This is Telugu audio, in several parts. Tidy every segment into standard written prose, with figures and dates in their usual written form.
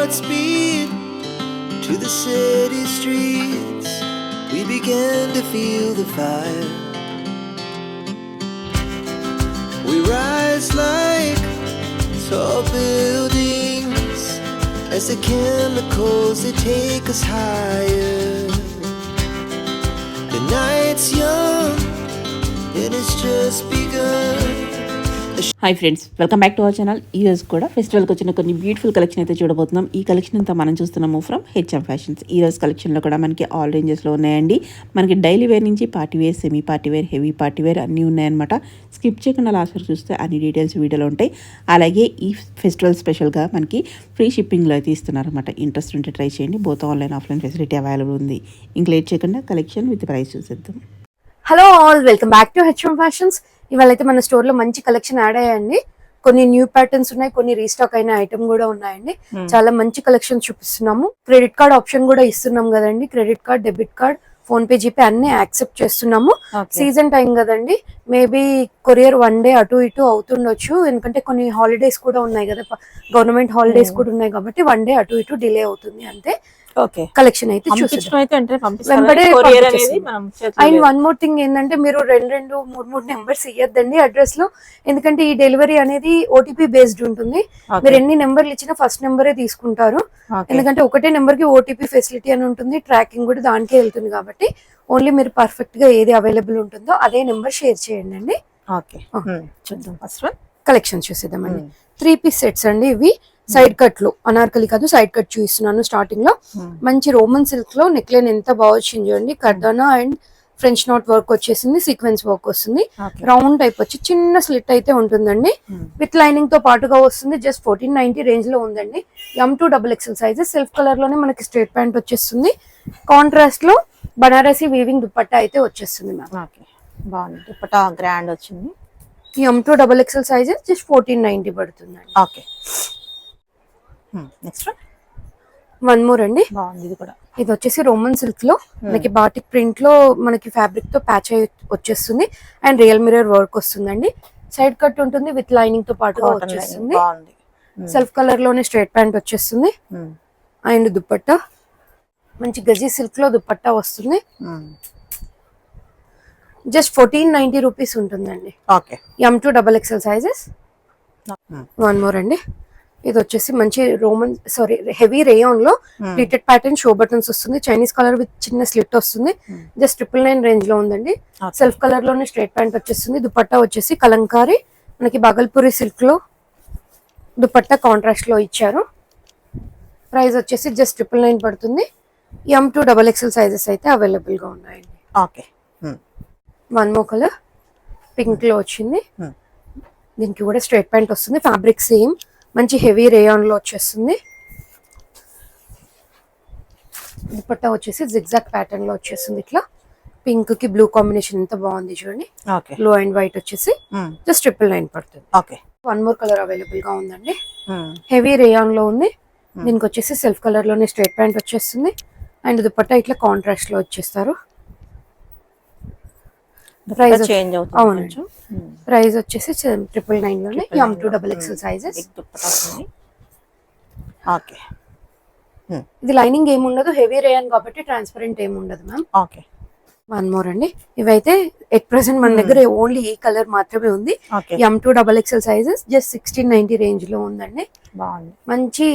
Godspeed to the city streets. We began to feel the fire. We rise like tall buildings as the chemicals they take us higher. The night's young and it's just begun. Hi friends, welcome back to our channel. ఈ రోజు కూడా ఫెస్టివల్కి వచ్చిన కొన్ని బ్యూటిఫుల్ కలెక్షన్ అయితే చూడబోతున్నాం. ఈ కలెక్షన్ అంతా మనం చూస్తున్నాము ఫ్రమ్ హెచ్ఎం ఫ్యాషన్స్. ఈ రోజు కలెక్షన్లో కూడా మనకి ఆల్ రేంజెస్లో ఉన్నాయండి. మనకి డైలీ వేర్ నుంచి party wear, semi party wear, heavy party wear అన్నీ ఉన్నాయన్నమాట. స్కిప్ చేయకుండా లాస్ట్ వరకు చూస్తే అన్ని డీటెయిల్స్ వీడియోలో ఉంటాయి. అలాగే ఈ ఫెస్టివల్ స్పెషల్గా మనకి ఫ్రీ షిప్పింగ్లో అయితే ఇస్తున్నారన్నమాట. ఇంట్రెస్ట్ ఉంటే ట్రై చేయండి. Both online offline facility available ఉంది. ఇంక లేట్ చేయకుండా కలెక్షన్ విత్ ప్రైస్ చూసేద్దాం. Hello all, welcome back to HM fashions. ఇవాళ అయితే మన స్టోర్ లో మంచి కలెక్షన్ యాడ్ అయ్యాయండి. కొన్ని న్యూ ప్యాటర్న్స్ ఉన్నాయి, కొన్ని రీస్టాక్ అయిన ఐటమ్ కూడా ఉన్నాయండి. చాలా మంచి కలెక్షన్ చూపిస్తున్నాము. క్రెడిట్ కార్డ్ ఆప్షన్ కూడా ఇస్తున్నాం కదండి. Credit card, debit card, phone pay, GPay అన్ని యాక్సెప్ట్ చేస్తున్నాము. సీజన్ టైం కదండి, మేబీ కొరియర్ 1 డే అటు ఇటు అవుతుండొచ్చు. ఎందుకంటే కొన్ని హాలిడేస్ కూడా ఉన్నాయి కదా, గవర్నమెంట్ హాలిడేస్ కూడా ఉన్నాయి కాబట్టి 1 డే అటు ఇటు డిలే అవుతుంది అంతే. కలెక్షన్ అయితే అండ్ వన్ మోర్ థింగ్ ఏంటంటే, మీరు 2-3 నెంబర్స్ ఇవ్వద్దండి అడ్రస్ లో. ఎందుకంటే ఈ డెలివరీ అనేది ఓటీపీ బేస్డ్ ఉంటుంది. మీరు ఎన్ని నెంబర్లు ఇచ్చినా ఫస్ట్ నెంబరే తీసుకుంటారు. ఎందుకంటే ఒకటే నెంబర్ కి ఓటీపీ ఫెసిలిటీ అని ఉంటుంది, ట్రాకింగ్ కూడా దానికే వెళ్తుంది. కాబట్టి ఓన్లీ మీరు పర్ఫెక్ట్ గా ఏది అవైలబుల్ ఉంటుందో అదే నెంబర్ షేర్ చేయండి అండి. కలెక్షన్ చూసేద్దామండి. 3 పీస్ సెట్స్ అండి ఇవి. సైడ్ కట్ లో, అనార్కలి కాదు సైడ్ కట్ చూపిస్తున్నాను. స్టార్టింగ్ లో మంచి రోమన్ సిల్క్ లో నెక్ లైన్ ఎంత బాగా వచ్చింది చూడండి. కర్దానా అండ్ ఫ్రెంచ్ నాట్ వర్క్ వచ్చేసింది, సీక్వెన్స్ వర్క్ వస్తుంది. రౌండ్ టైప్ వచ్చి చిన్న స్లిట్ అయితే ఉంటుందండి. విత్ లైనింగ్ తో పాటుగా వస్తుంది. జస్ట్ 1490 రేంజ్ లో ఉందండి. M2XXL sizes. సెల్ఫ్ కలర్ లోనే మనకి స్ట్రేట్ ప్యాంట్ వచ్చేస్తుంది. కాంట్రాస్ట్ లో బనారసి వీవింగ్ దుపట్టా అయితే వచ్చేస్తుంది మ్యామ్. బాగుంది, దుపట్టా గ్రాండ్ వచ్చింది. M2XXL సైజెస్ జస్ట్ 1490 పడుతుందండి. ఓకే, నెక్స్ట్ వన్ మోర్ అండి. బాగుంది ఇది కూడా. ఇది వచ్చేసి రోమన్ సిల్క్ లో మనకి బాటిక్ ప్రింట్ లో మనకి ఫ్యాబ్రిక్ తో ప్యాచ్ అయి వచ్చేస్తుంది. అండ్ రియల్ మిరర్ వర్క్ వస్తుందండి. సైడ్ కట్ ఉంటుంది, విత్ లైనింగ్ తో పాటుగా వచ్చేస్తుంది. సెల్ఫ్ కలర్ లోనే స్ట్రైట్ ప్యాంట్ వచ్చేస్తుంది. అండ్ దుపట్టా మంచి గజీ సిల్క్ లో దుపట్టా వస్తుంది. జస్ట్ 1490 రూపీస్ ఉంటుందండి. M2XXL sizes. వన్ మోర్ అండి. ఇది వచ్చేసి మంచి హెవీ రేయాన్ లో ప్లీటెడ్ ప్యాటర్న్ షో బటన్స్ వస్తుంది. చైనీస్ కలర్ విత్ చిన్న స్లిట్ వస్తుంది. జస్ట్ 999 రేంజ్ లో ఉందండి. సెల్ఫ్ కలర్ లోనే స్ట్రైట్ ప్యాంట్ వచ్చేస్తుంది. దుపట్టా వచ్చేసి కలంకారీ మనకి బాగల్పూరి సిల్క్ లో దుపట్టా కాంట్రాస్ట్ లో ఇచ్చారు. ప్రైస్ వచ్చేసి జస్ట్ 999 పడుతుంది. M2XXL సైజెస్ అయితే అవైలబుల్ గా ఉన్నాయండి. Okay, one more colour pink లో వచ్చింది. దీనికి కూడా స్ట్రైట్ ప్యాంట్ వస్తుంది. ఫ్యాబ్రిక్ సేమ్ మంచి హెవీ రేయాన్ లో వచ్చేస్తుంది. దుపట్టా వచ్చేసి జిగ్జాగ్ ప్యాటర్న్ లో వచ్చేస్తుంది. ఇట్లా పింక్ కి బ్లూ కాంబినేషన్ ఎంత బాగుంది చూడండి. బ్లూ అండ్ వైట్ వచ్చేసి జస్ట్ 999 పడుతుంది. Okay, one more colour available గా ఉందండి. హెవీ రేయాన్ లో ఉంది. దీనికి వచ్చేసి సెల్ఫ్ కలర్ లోనే స్ట్రైట్ ప్యాంట్ వచ్చేస్తుంది. అండ్ దుపట్టా ఇట్లా కాంట్రాస్ట్ లో వచ్చేస్తారు. ప్రైస్ అవునండి. ప్రైస్ వచ్చేసి 999 లోనే M2XXL సైజెస్. ఓకే, ఇది లైనింగ్ ఏముండదు, హెవీ రేయన్ కాబట్టి ట్రాన్స్పరెంట్ ఏముండదు మ్యామ్. ఓకే, వన్ మోర్ అండి. ఇవైతే ఎట్ ప్రెసెంట్ మన దగ్గర ఓన్లీ ఈ కలర్ మాత్రమే ఉంది. M2XXL సైజెస్ జస్ట్ 1690 రేంజ్ లో ఉందండి. బాగుంది. మంచి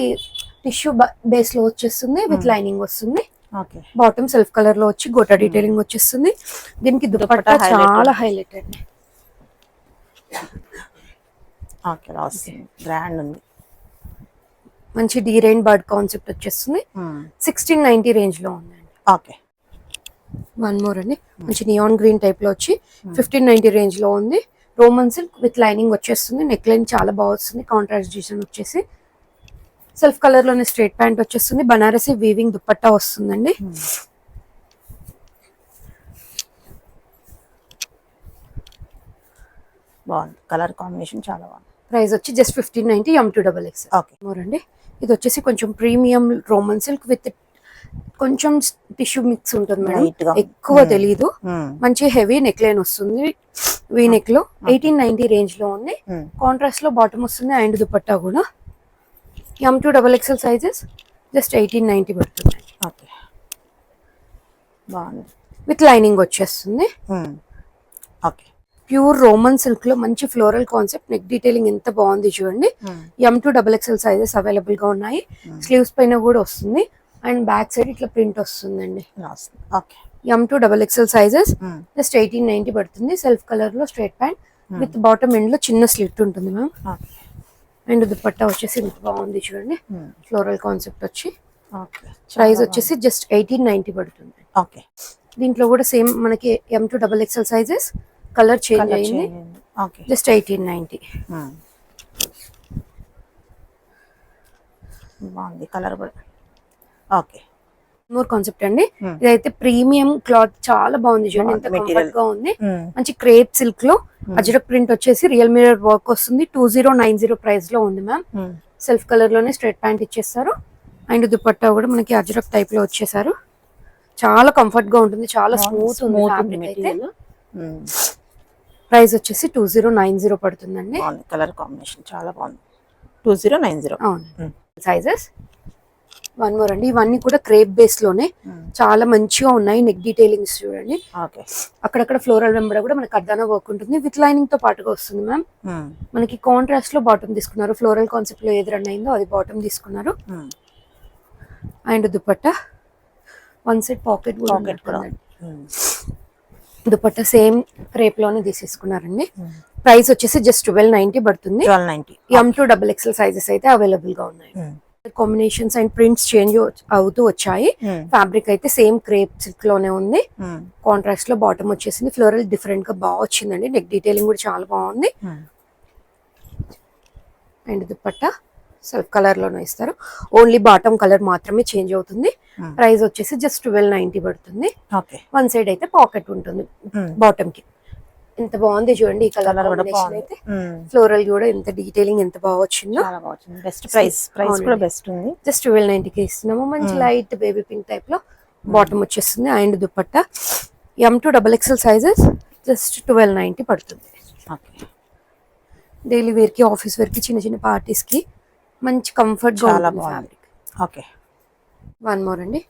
టిష్యూ బేస్ లో వచ్చేస్తుంది, విత్ లైనింగ్ వస్తుంది. ఓకే, బాటమ్ సెల్ఫ్ కలర్ లో వచ్చి గోటా డీటెయిలింగ్ వచ్చేస్తుంది. దీనికి దుపట్టా చాలా హైలైట్ అండి. ఓకే, గ్రాండ్ ఉంది. మంచి డీ రైన్ బర్డ్ కాన్సెప్ట్ వచ్చేస్తుంది. 1690 రేంజ్ లో ఉందండి. ఓకే, వన్ మోర్ అండి. మంచి నియాన్ గ్రీన్ టైప్ లో వచ్చి 1590 రేంజ్ లో ఉంది. రోమన్ సిల్క్ విత్ లైనింగ్ వచ్చేస్తుంది. నెక్ లైన్ చాలా బాగా వస్తుంది. కాంట్రాస్ట్ డిజైన్ వచ్చేసి సెల్ఫ్ కలర్ లోనే స్ట్రైట్ ప్యాంట్ వచ్చేస్తుంది. బనారసి వీవింగ్ దుపట్టా వస్తుందండి. బాగుంది, కలర్ కాంబినేషన్ చాలా బాగుంది. ప్రైస్ వచ్చి జస్ట్ 1590 M2XXL. ఓకే, మోర్ అండి. ఇది వచ్చేసి కొంచెం ప్రీమియం రోమన్ సిల్క్ విత్ కొంచెం టిష్యూ మిక్స్ ఉంటుంది మేడం, ఎక్కువ తెలీదు. మంచి హెవీ నెక్ లైన్ వస్తుంది వీ నెక్ లో. 1890 రేంజ్ లో ఉంది. కాంట్రాస్ట్ లో బాటమ్ వస్తుంది అండ్ దుపట్టా కూడా. M2 XXL సైజెస్ జస్ట్ 1890 పడుతుంది. ఓకే బాగుంది. విత్ లైనింగ్ వచ్చేస్తుంది. ఓకే ప్యూర్ రోమన్ సిల్క్ లో మంచి ఫ్లోరల్ కాన్సెప్ట్, నెక్ డీటెయిలింగ్ ఎంత బాగుంది చూడండి. M2 XXL సైజెస్ అవైలబుల్ గా ఉన్నాయి. స్లీవ్స్ పైన కూడా వస్తుంది అండ్ బ్యాక్ సైడ్ ఇట్లా ప్రింట్ వస్తుందండి. Okay M2 XXL sizes just 1890 పడుతుంది. సెల్ఫ్ కలర్ లో straight pant with bottom end లో చిన్న స్లిట్ ఉంటుంది మ్యామ్. అండ్ దుపట్టా వచ్చేసి ఇంత బాగుంది చూడండి, ఫ్లోరల్ కాన్సెప్ట్ వచ్చి. ప్రైస్ వచ్చేసి జస్ట్ 1890 పడుతుంది. ఓకే దీంట్లో కూడా సేమ్ మనకి M2 XXL sizes, colour change అయింది. Okay just 1890. బాగుంది కలర్ కూడా. ఓకే మోర్ కాన్సెప్ట్ అండి. ఇదైతే ప్రీమియం క్లాత్, చాలా బాగుంది చూడండి, ఎంత కంఫర్ట్ గా ఉంది. మంచి క్రేప్ సిల్క్ లో అజరక్ ప్రింట్ వచ్చేసి రియల్ మిరర్ వర్క్ వస్తుంది. 2090 ప్రైస్ లో ఉంది మ్యామ్. సెల్ఫ్ కలర్ లోనే స్ట్రైట్ ప్యాంట్ ఇచ్చేస్తారు అండ్ దుపట్టా కూడా మనకి అజరక్ టైప్ లో వచ్చేసారు. చాలా కంఫర్ట్ గా ఉంటుంది, చాలా స్మూత్ ఉంది ఫ్యాబ్రిక్ అయితే. ప్రైస్ వచ్చేసి 2090 పడుతుందండి. కలర్ కాంబినేషన్ చాలా బాగుంది. 2090. అవును. సైజెస్ వన్ మోర్ అండి. ఇవన్నీ కూడా క్రేప్ బేస్ లోనే చాలా మంచిగా ఉన్నాయి. నెక్ డీటెయిలింగ్స్ చూడండి, అక్కడక్కడ ఫ్లోరల్ వెంబడ కూడా మనకి కర్దానా వర్క్ ఉంటుంది. విత్ లైనింగ్ తో పాటుగా వస్తుంది మ్యామ్. మనకి కాంట్రాస్ట్ లో బాటమ్ తీసుకున్నారు. ఫ్లోరల్ కాన్సెప్ట్ లో ఏది రన్ అయిందో అది బాటమ్ తీసుకున్నారు. And dupatta one side pocket కూడా ఉందండి. దుపట్టా సేమ్ క్రేప్ లోనే తీసేసుకున్నారండి. ప్రైస్ వచ్చేసి జస్ట్ 1290 పడుతుంది. M2 XXL సైజెస్ అయితే అవైలబుల్ గా ఉన్నాయి. కాంబినేషన్స్ అండ్ ప్రింట్స్ చేంజ్ అవుతూ వచ్చాయి. ఫ్యాబ్రిక్ అయితే సేమ్ క్రేప్ సిల్క్ లోనే ఉంది. కాంట్రాస్ట్ లో బాటమ్ వచ్చేసింది. ఫ్లోరల్ డిఫరెంట్ గా బాగా వచ్చిందండి. నెక్ డీటెయిలింగ్ కూడా చాలా బాగుంది. అండ్ దుపట్టా సెల్ఫ్ కలర్ లోనే ఇస్తారు. ఓన్లీ బాటమ్ కలర్ మాత్రమే చేంజ్ అవుతుంది. ప్రైస్ వచ్చేసి జస్ట్ 1290 పడుతుంది. వన్ సైడ్ అయితే పాకెట్ ఉంటుంది బాటమ్ కి. ఎంత బాగుంది చూడండి ఈ కలర్ కాంబినేషన్ అయితే. ఫ్లోరల్ కూడా ఎంత డీటెయిలింగ్ ఎంత బాగా వచ్చిందో. బెస్ట్ ప్రైస్ కూడా బెస్ట్ ఉంది. జస్ట్ 1290 ఇస్తున్నాము. మంచి లైట్ బేబీ పింక్ టైప్ లో బాటమ్ వచ్చేస్తుంది. And dupatta M2 XXL sizes just 1290 పడుతుంది. డైలీ వేర్ కి, ఆఫీస్ వేర్ కి, చిన్న చిన్న పార్టీస్ కి మంచి కంఫర్ట్ గా ఉంటుంది ఫ్యాబ్రిక్. ఓకే వన్ మోర్ అండి.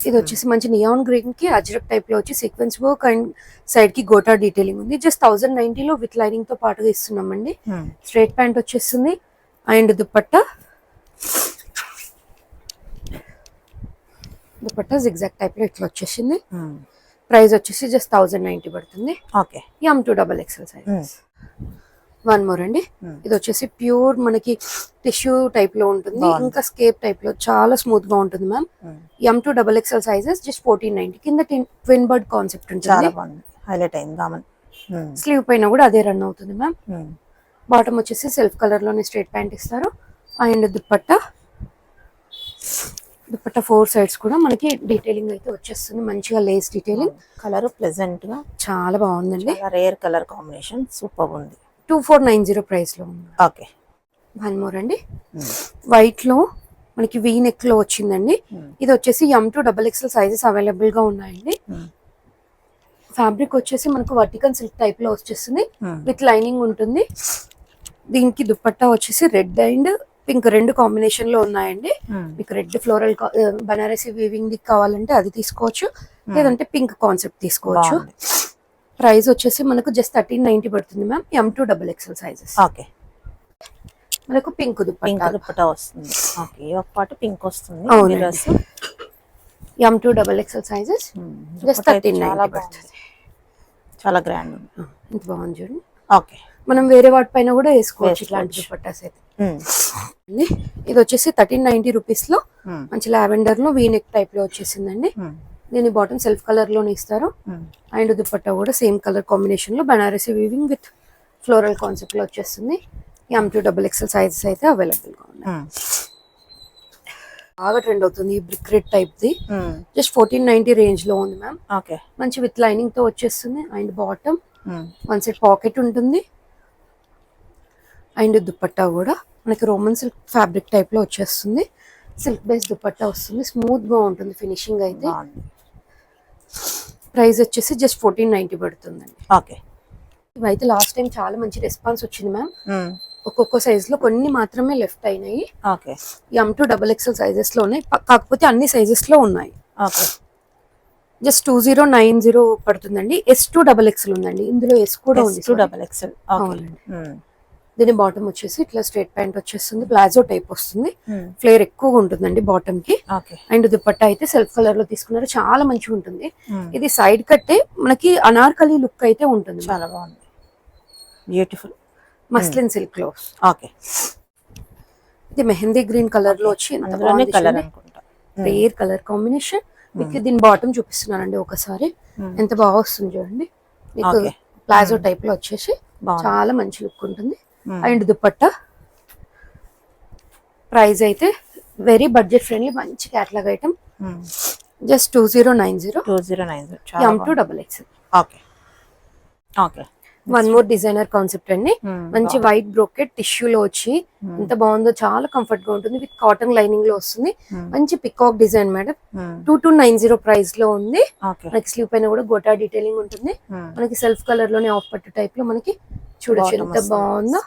ఇది వచ్చేసి మంచి నియాన్ గ్రీన్ కి అజ్రక్ టైప్ లో వచ్చి సీక్వెన్స్ వర్క్ అండ్ సైడ్ కి గోటా డీటెయిలింగ్ ఉంది. జస్ట్ 1090 లో విత్ లైనింగ్ తో పాటుగా ఇస్తున్నామండి. స్ట్రైట్ ప్యాంట్ వచ్చేస్తుంది అండ్ దుపట్టా జిగ్జాగ్ టైప్ లో ఇట్లా వచ్చేసింది. ప్రైస్ వచ్చేసి జస్ట్ 1090 పడుతుంది. Okay M2 XXL size. One more అండి. ఇది వచ్చేసి ప్యూర్ మనకి టిష్యూ టైప్ లో ఉంటుంది, ఇంకా స్కేప్ టైప్ లో చాలా స్మూత్ గా ఉంటుంది ma'am. M2 XXL sizes just 1490. కింద ట్విన్ బర్డ్ కాన్సెప్ట్ ఉంటుంది. హైలైట్ అయింది. స్లీవ్ పైన కూడా అదే రన్ అవుతుంది మ్యామ్. బాటమ్ వచ్చేసి సెల్ఫ్ కలర్ లోనే స్ట్రైట్ ప్యాంట్ ఇస్తారు. అండ్ దుపట్టా 4 సైడ్స్ కూడా మనకి డీటెయిలింగ్ అయితే వచ్చేస్తుంది. మంచిగా లేస్ డీటెయిలింగ్. కలర్ ప్లెజెంట్ గా చాలా బాగుందండి. రేర్ కలర్ కాంబినేషన్ సూపర్ ఉంది. 2490 ప్రైస్ లో ఉంది. ఓకే వన్ మోర్ అండి. వైట్ లో మనకి వీ నెక్ లో వచ్చిందండి. ఇది వచ్చేసి M2 XXL సైజెస్ అవైలబుల్ గా ఉన్నాయండి. ఫ్యాబ్రిక్ వచ్చేసి మనకు వర్టికల్ సిల్క్ టైప్ లో వచ్చేస్తుంది. విత్ లైనింగ్ ఉంటుంది. దీనికి దుపట్టా వచ్చేసి రెడ్ అండ్ పింక్ రెండు కాంబినేషన్ లో ఉన్నాయండి. మీకు రెడ్ ఫ్లోరల్ బనారసి వీవింగ్ కావాలంటే అది తీసుకోవచ్చు, లేదంటే పింక్ కాన్సెప్ట్ తీసుకోవచ్చు. ప్రైస్ వచ్చేసి మనకు జస్ట్ 1390 పడుతుంది ma'am. M2 XXL sizes. Okay మనకు పింక్ దుపట్టా వస్తుంది. ఓకే ఒక పాటు పింక్ వస్తుంది. M2 XXL సైజెస్ జస్ట్ 1390 పడుతుంది. చాలా గ్రాండ్ ఉంది. ఇంత బాగుంది చూడండి. ఓకే మనం వేరే వాటి పైన కూడా వేసుకోవచ్చు ఇట్లాంటి దుపట్టాస్ అయితే. ఇది వచ్చేసి 1390 రూపీస్ లో మంచి లావెండర్ లో వీ నెక్ టైప్ లో వచ్చేసిందండి. దీని బాటమ్ సెల్ఫ్ కలర్ లోనే ఇస్తారు. అండ్ దుపట్టా కూడా సేమ్ కలర్ కాంబినేషన్ లో Banarasi weaving with floral concept లో వచ్చేస్తుంది. M2 XXL సైజెస్ అయితే అవైలబుల్ గా ఉన్నాయి. బాగా ట్రెండ్ అవుతుంది ఈ brick red type the. Just 1490 range లో ఉంది మ్యామ్. ఓకే మంచి విత్ లైనింగ్ తో వచ్చేస్తుంది. And bottom one side pocket ఉంటుంది. అండ్ దుపట్టా కూడా మనకి రోమన్ సిల్క్ ఫ్యాబ్రిక్ టైప్ లో వచ్చేస్తుంది. సిల్క్ బేస్ దుపట్టా వస్తుంది. స్మూత్ గా ఉంటుంది ఫినిషింగ్ అయితే. ప్రైస్ వచ్చేసి జస్ట్ 1490 పడుతుందండి. ఓకే ఇవైతే లాస్ట్ టైం చాలా మంచి రెస్పాన్స్ వచ్చింది మ్యామ్. ఒక్కొక్క సైజ్ లో కొన్ని మాత్రమే లెఫ్ట్ అయినాయి. ఓకే M2 XXL సైజెస్ లో ఉన్నాయి, కాకపోతే అన్ని సైజెస్ లో ఉన్నాయి. ఓకే జస్ట్ 2090 పడుతుందండి. S2 XXL ఉందండి, ఇందులో S కూడా ఉంది. XXL. ఓకే అవునండి. దీని బాటమ్ వచ్చేసి ఇట్లా స్ట్రైట్ ప్యాంట్ వచ్చేస్తుంది, ప్లాజో టైప్ వస్తుంది, ఫ్లేర్ ఎక్కువగా ఉంటుందండి బాటమ్ కి. ఓకే అండ్ దుపట్టా అయితే సెల్ఫ్ కలర్ లో తీసుకున్నారు, చాలా మంచిగా ఉంటుంది. ఇది సైడ్ కట్టే మనకి అనార్కలి లుక్ అయితే ఉంటుంది. చాలా బాగుంది, బ్యూటిఫుల్ మస్లిన్ సిల్క్ లో. ఓకే ఇది మెహందీ గ్రీన్ కలర్ లో వచ్చి ఎంత బాగుంది, కలర్ అనుకుంటా. Rare colour combination. మీకు దీని బాటమ్ చూపిస్తున్నానండి ఒకసారి, ఎంత బాగా వస్తుంది చూడండి. మీకు ప్లాజో టైప్ లో వచ్చేసి చాలా మంచి లుక్ ఉంటుంది. అండ్ దుపట్టా ప్రైస్ అయితే వెరీ బడ్జెట్ ఫ్రెండ్లీ, మంచి catalogue item. Just 2090. M2 XXL. Okay okay one more designer concept అండి. మంచి వైట్ బ్రోకెట్ టిష్యూ లో వచ్చి ఎంత బాగుందో, చాలా కంఫర్ట్ గా ఉంటుంది. విత్ కాటన్ లైనింగ్ లో వస్తుంది, మంచి పికాక్ డిజైన్ మేడం. 2290 ప్రైస్ లో ఉంది. మనకి స్లీవ్ పైన కూడా గోటా డీటెయిలింగ్ ఉంటుంది. మనకి సెల్ఫ్ కలర్ లోనే ఆఫ్ పట్టు టైప్ లో మనకి చూడొచ్చు ఎంత బాగుందో,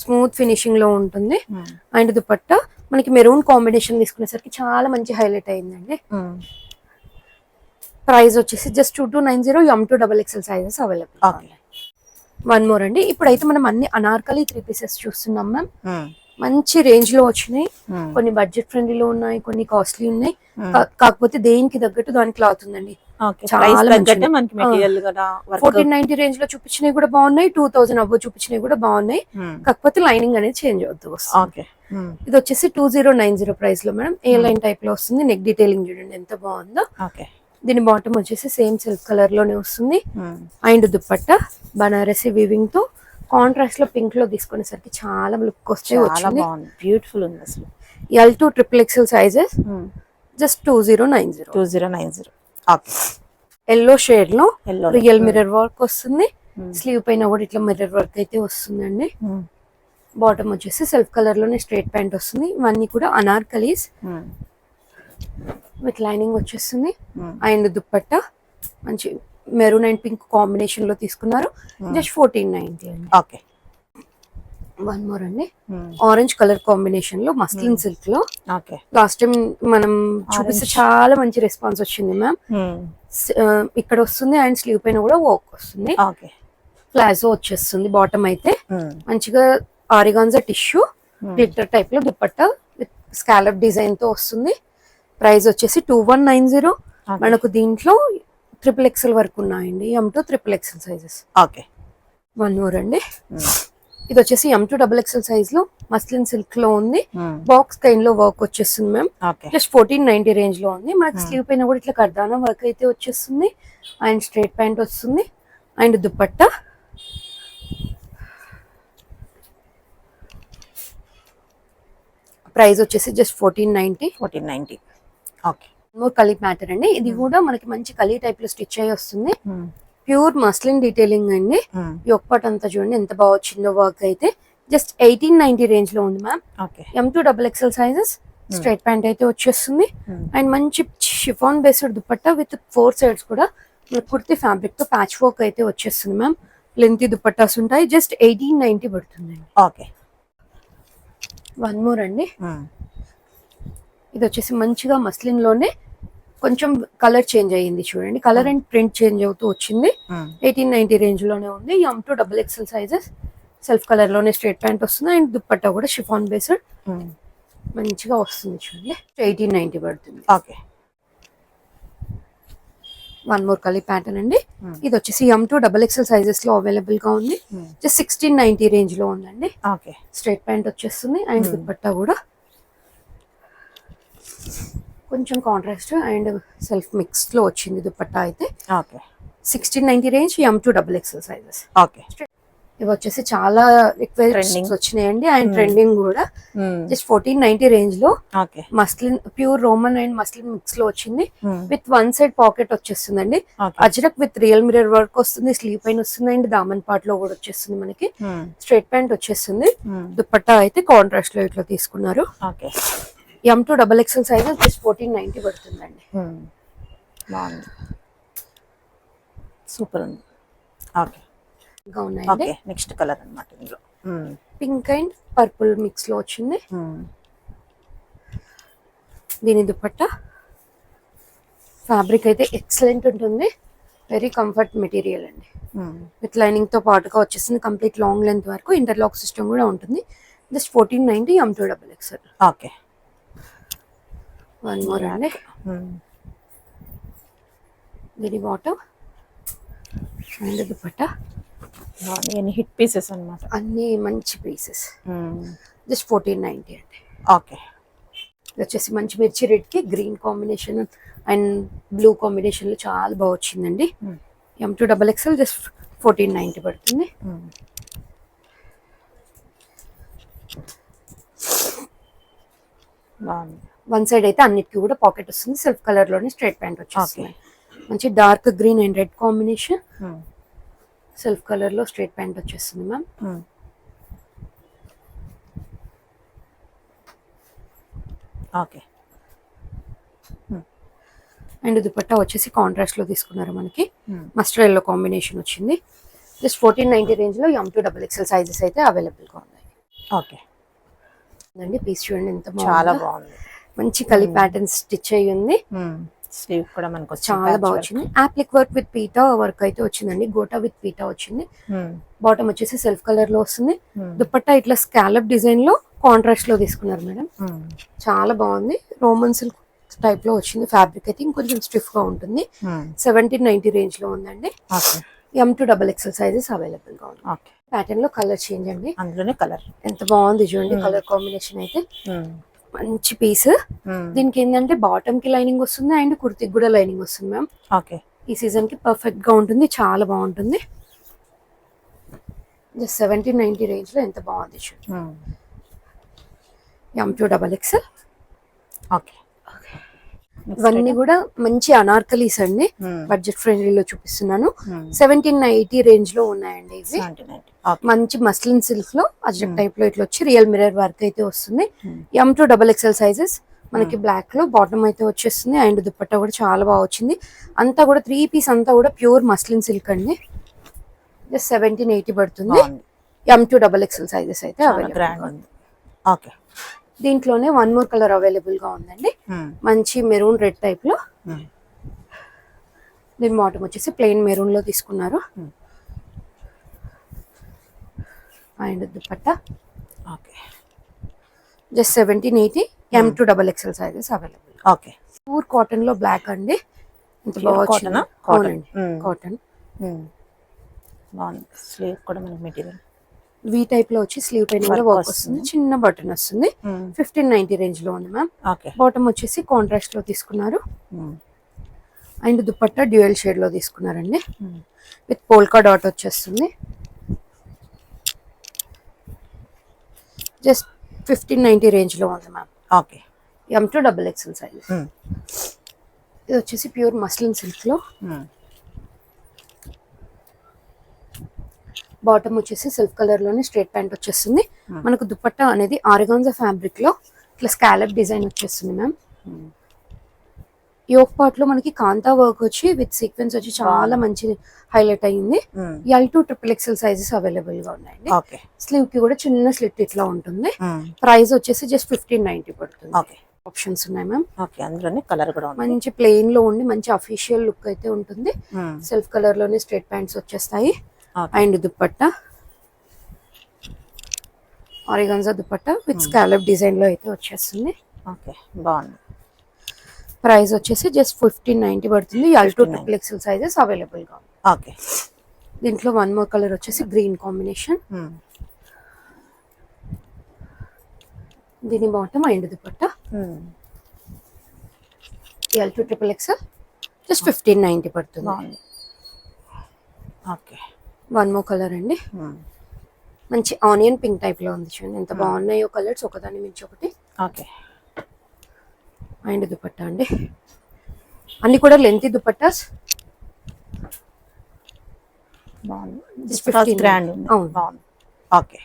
స్మూత్ ఫినిషింగ్ లో ఉంటుంది. అండ్ దుపట్టా మనకి మెరూన్ కాంబినేషన్ తీసుకునేసరికి చాలా మంచి హైలైట్ అయిందండి. ప్రైస్ వచ్చేసి just 2290. M2 XXL sizes available. One more అండి, ఇప్పుడైతే మనం అన్ని అనార్కలి 3 పీసెస్ చూస్తున్నాం మ్యామ్. మంచి రేంజ్ లో వచ్చినాయి, కొన్ని బడ్జెట్ ఫ్రెండ్లీలో ఉన్నాయి, కొన్ని కాస్ట్లీ ఉన్నాయి. కాకపోతే దేనికి తగ్గట్టు దాని క్లాత్ ఉందండి. చాలా 1490 రేంజ్ లో చూపించినవి కూడా బాగున్నాయి, 2000 అబ్బో చూపించినవి కూడా బాగున్నాయి. కాకపోతే లైనింగ్ అనేది చేంజ్ అవుతుంది. ఇది వచ్చేసి 2090 ప్రైస్ లో మేడం. ఏ లైన్ టైప్ లో వస్తుంది, నెక్ డీటెయిలింగ్ చూడండి ఎంత బాగుందో. దీని బాటమ్ వచ్చేసి సేమ్ సెల్ఫ్ కలర్ లోనే వస్తుంది. అండ్ దుపట్టా బనారసి వీవింగ్ తో కాంట్రాస్ట్ లో పింక్ లో తీసుకునేసరికి చాలా లుక్ వస్తే వచ్చింది, బ్యూటిఫుల్ ఉంది అసలు. L2 XXL sizes just 2090. Okay yellow shade లో రియల్ మిర్రర్ వర్క్ వస్తుంది. స్లీవ్ పైన కూడా ఇట్లా మిర్రర్ వర్క్ అయితే వస్తుందండి. బాటమ్ వచ్చేసి సెల్ఫ్ కలర్ లోనే స్ట్రైట్ ప్యాంట్ వస్తుంది. ఇవన్నీ కూడా అనార్కలీస్ విత్ లైనింగ్ వచ్చేస్తుంది. అండ్ దుపట్టా మంచి మెరూన్ అండ్ పింక్ కాంబినేషన్ లో తీసుకున్నారు. జస్ట్ 1490 అండి. ఓకే వన్ మోర్ అండి, ఆరెంజ్ కలర్ కాంబినేషన్ లో మస్లిన్ సిల్క్ లో. ఓకే లాస్ట్ టైం మనం చూపిస్తే చాలా మంచి రెస్పాన్స్ వచ్చింది మ్యామ్. ఇక్కడ వస్తుంది అండ్ స్లీవ్ పైన కూడా వర్క్ వస్తుంది. ఓకే ప్లాజో వచ్చేస్తుంది. బాటమ్ అయితే మంచిగా ఆరిగాన్జా టిష్యూ గ్లిట్టర్ టైప్ లో దుపట్టా విత్ స్కాలప్ డిజైన్ తో వస్తుంది. ప్రైస్ వచ్చేసి 2190. మనకు దీంట్లో XXL వరకు ఉన్నాయండి, M2 XXL sizes. Okay one more అండి, ఇది వచ్చేసి M2 XXL సైజ్ లో మస్లిన్ సిల్క్ లో ఉంది. బాక్స్ కైండ్ లో వర్క్ వచ్చేస్తుంది మ్యామ్. జస్ట్ 1490 రేంజ్ లో ఉంది. మనకి స్లీవ్ పైన కూడా ఇట్లా కర్దానా వర్క్ అయితే వచ్చేస్తుంది. అండ్ స్ట్రైట్ ప్యాంట్ వస్తుంది. అండ్ దుపట్టా ప్రైస్ వచ్చేసి జస్ట్ 1490. ఓకే మోర్ కలీ ప్యాటర్న్ అండి. ఇది కూడా మనకి మంచి కలీ టైప్ లో స్టిచ్ అయ్యి వస్తుంది. ప్యూర్ మస్లిన్ డీటెయిలింగ్ అండి. ఈ ఒక్క అంతా చూడండి ఎంత బాగా వచ్చిందో వర్క్ అయితే. జస్ట్ 1890 రేంజ్ లో ఉంది ma'am. M2 XXL sizes. Straight pant అయితే వచ్చేస్తుంది. అండ్ మంచి chiffon based dupatta with 4 sides కూడా కుర్తి ఫ్యాబ్రిక్ తో ప్యాచ్ వర్క్ అయితే వచ్చేస్తుంది మ్యామ్. లెంతీ దుపట్టాస్ ఉంటాయి. జస్ట్ 1890 పడుతుందండి. ఓకే వన్ మోర్ అండి, ఇది వచ్చేసి మంచిగా మస్లిన్ లోనే కొంచెం కలర్ చేంజ్ అయ్యింది చూడండి. కలర్ అండ్ ప్రింట్ చేంజ్ అవుతూ వచ్చింది. 1890 రేంజ్ లోనే ఉంది. M2 XXL sizes. Self colour లోనే స్ట్రైట్ ప్యాంట్ వస్తుంది. అండ్ దుపట్టా కూడా షిఫాన్ బేస్డ్ మంచిగా వస్తుంది చూడండి. 1890 పడుతుంది. ఓకే వన్ మోర్ కలీ ప్యాటర్న్ అండి. ఇది వచ్చేసి M2 XXL సైజెస్ లో అవైలబుల్ గా ఉంది. జస్ట్ 1690 రేంజ్ లో ఉందండి. ఓకే స్ట్రైట్ ప్యాంట్ వచ్చేస్తుంది. అండ్ దుపట్టా కూడా కొంచెం కాంట్రాస్ట్ అండ్ సెల్ఫ్ మిక్స్ లో వచ్చింది దుపట్టా అయితే. Okay 1690 range. M2 XXL sizes. Okay ఇవి వచ్చేసి చాలా రిక్వెస్ట్ వచ్చినాయండి. అండ్ ట్రెండింగ్ కూడా. జస్ట్ 1490 రేంజ్ లో muslin pure roman and muslin mix లో వచ్చింది. విత్ 1 సైడ్ పాకెట్ వచ్చేస్తుందండి. Ajrak with real mirror work వస్తుంది. స్లీవ్ పైన వస్తుంది. అండ్ దామన్ పార్ట్ లో కూడా వచ్చేస్తుంది మనకి. స్ట్రైట్ ప్యాంట్ వచ్చేస్తుంది. దుపట్టా అయితే కాంట్రాస్ట్ లో ఇట్లా తీసుకున్నారు. M2 XXL సైజ్ జస్ట్ 1490 పడుతుందండి. బాగుంది, సూపర్ ఉంది. ఓకే ఉన్నాయండి. నెక్స్ట్ కలర్ అన్నమాట ఇందులో. పింక్ అండ్ పర్పుల్ మిక్స్ లో వచ్చింది. దీని దుపట్టా ఫ్యాబ్రిక్ అయితే ఎక్సలెంట్ ఉంటుంది, వెరీ కంఫర్ట్ మెటీరియల్ అండి. విత్ లైనింగ్ తో పాటుగా వచ్చేసింది, కంప్లీట్ లాంగ్ లెంత్ వరకు ఇంటర్లాక్ సిస్టమ్ కూడా ఉంటుంది. Just 1490 M2XXL. Okay. One more అండి. దీని బాటమ్ అండ్ దుపట్టా ఎన్ని హిట్ పీసెస్ అన్నమాట. అన్ని మంచి పీసెస్. జస్ట్ 1490 అండి. ఓకే. ఇది వచ్చేసి మంచి మిర్చి రెడ్ కి green combination and blue combination లో చాలా బాగా వచ్చిందండి. M2XXL జస్ట్ 1490 పడుతుంది. వన్ సైడ్ అయితే అన్నిటికీ కూడా పాకెట్ వస్తుంది, సెల్ఫ్ కలర్ లోనే స్ట్రైట్ ప్యాంట్ వచ్చేస్తుంది. మంచి dark green and red combination, self colour లో స్ట్రైట్ ప్యాంట్ వచ్చేస్తుంది మ్యామ్. ఓకే. అండ్ దుపట్టా వచ్చేసి కాంట్రాస్ట్ లో తీసుకున్నారు, మనకి మస్టర్డ్ ఎల్లో కాంబినేషన్ వచ్చింది. జస్ట్ 1490 రేంజ్ లో M2XXL సైజెస్ అయితే అవైలబుల్ గా ఉన్నాయి. ఓకే అండి. పీస్ చూడండి ఎంత చాలా బాగుంది, మంచి కలి ప్యాటర్న్ స్టిచ్ అయ్యి ఉంది. స్లీవ్ కూడా మనకు చాలా బాగా వచ్చింది. Appliqué work with PETA work అయితే వచ్చిందండి, గోటా విత్ పీటా వచ్చింది. బాటమ్ వచ్చేసి సెల్ఫ్ కలర్ లో వస్తుంది. దుపట్టా ఇట్లా స్కాలప్ డిజైన్ లో కాంట్రాస్ట్ లో తీసుకున్నారు మేడం, చాలా బాగుంది. రోమన్ సిల్క్ టైప్ లో వచ్చింది. ఫ్యాబ్రిక్ అయితే ఇంకొంచెం స్టిఫ్ గా ఉంటుంది. 1790 రేంజ్ లో ఉందండి. M2XXL సైజెస్ అవైలబుల్ గా ఉంది. ప్యాటర్న్ లో కలర్ చేంజ్ అండి, అందులోనే కలర్ ఎంత బాగుంది చూడండి. కలర్ కాంబినేషన్ అయితే మంచి పీస్. దీనికి ఏంటంటే బాటమ్ కి లైనింగ్ వస్తుంది అండ్ కుర్తికి కూడా లైనింగ్ వస్తుంది మ్యామ్. ఓకే. ఈ సీజన్ కి పర్ఫెక్ట్ గా ఉంటుంది, చాలా బాగుంటుంది. జస్ట్ 1790 రేంజ్ లో ఎంత బాగుంది చూడండి. M2XXL. ఓకే. ఇవన్నీ కూడా మంచి అనార్కలీస్ అండి, బడ్జెట్ ఫ్రెండ్లీలో చూపిస్తున్నాను. 1790 రేంజ్ లో ఉన్నాయండి ఇవి. మంచి మస్లిన్ సిల్క్ లో అజ్రక్ టైప్ లో ఇట్లా వచ్చి రియల్ మిర్రర్ వర్క్ అయితే వస్తుంది. M2XXL సైజెస్ మనకి బ్లాక్ లో బాటమ్ అయితే వచ్చేస్తుంది అండ్ దుపట్టా కూడా చాలా బాగా వచ్చింది. అంతా కూడా 3 పీస్ అంతా కూడా ప్యూర్ మస్లిన్ సిల్క్ అండి. జస్ట్ 1780 పడుతుంది. M2XXL సైజెస్ అయితే అవైలబుల్. ఓకే. దీంట్లోనే వన్ మోర్ కలర్ అవైలబుల్ గా ఉందండి, మంచి మెరూన్ రెడ్ టైప్ లో. దీని బాటమ్ వచ్చేసి ప్లెయిన్ మెరూన్ లో తీసుకున్నారు and dupatta just 1780. M2XXL sizes available. Okay. Pure cotton లో బ్లాక్ అండి, ఇంత బాగా వచ్చింది. అవునండి, కాటన్ బాగుంది. స్లీవ్ కూడా మనకి మెటీరియల్ వి టైప్ లో వచ్చి స్లీవ్ పైన కూడా వర్క్ వస్తుంది, చిన్న బటన్ వస్తుంది. 1590 రేంజ్ లో ఉంది మ్యామ్. బాటమ్ వచ్చేసి కాంట్రాస్ట్ లో తీసుకున్నారు అండ్ దుపట్టా డ్యూయల్ షేడ్ లో తీసుకున్నారండి, విత్ పోల్కా డాట్ వచ్చేస్తుంది. జస్ట్ 1590 రేంజ్ లో ఉంది మ్యామ్. ఓకే. M2XXL size. ఇది వచ్చేసి ప్యూర్ మస్లిన్ సిల్క్ లో. బాటమ్ వచ్చేసి సెల్ఫ్ కలర్ లోనే స్ట్రైట్ ప్యాంట్ వచ్చేస్తుంది. మనకు దుపట్టా అనేది ఆర్గాన్జా ఫ్యాబ్రిక్ లో ఇట్లా స్కాలప్ డిజైన్ వచ్చేస్తుంది మ్యామ్. యోక్ పార్ట్ లో మనకి కాంతా వర్క్ వచ్చి విత్ సీక్వెన్స్ వచ్చి చాలా మంచి హైలైట్ అయ్యింది. L2XXL సైజెస్ అవైలబుల్ గా ఉన్నాయండి. స్లీవ్ కి కూడా చిన్న స్లిట్ ఇట్లా ఉంటుంది. ప్రైస్ వచ్చేసి జస్ట్ 1590 పడుతుంది. ఆప్షన్స్ ఉన్నాయి మ్యామ్. అందులోనే కలర్ కూడా మంచి ప్లెయిన్ లో ఉండి మంచి అఫీషియల్ లుక్ అయితే ఉంటుంది. సెల్ఫ్ కలర్ లోనే స్ట్రైట్ ప్యాంట్స్ వచ్చేస్తాయి and dupatta organza dupatta with scallop design లో అయితే వచ్చేస్తుంది. ఓకే, బాగుంది. ప్రైస్ వచ్చేసి జస్ట్ 1590 పడుతుంది. L2XXL సైజెస్ అవైలబుల్ గా ఉంది. ఓకే. దీంట్లో వన్ మోర్ కలర్ వచ్చేసి గ్రీన్ కాంబినేషన్. దీని bottom and dupatta L2XXL just 1590 పడుతుంది. ఓకే. వన్ మోర్ కలర్ అండి, మంచి ఆనియన్ పింక్ టైప్ లో ఉంది చూడండి, ఎంత బాగున్నాయో కలర్స్ ఒకదాని మించి ఒకటి. ఓకే. అండ్ దుపట్టా అండి, అన్ని కూడా లెంతీ దుపట్టాస్. ఓకే.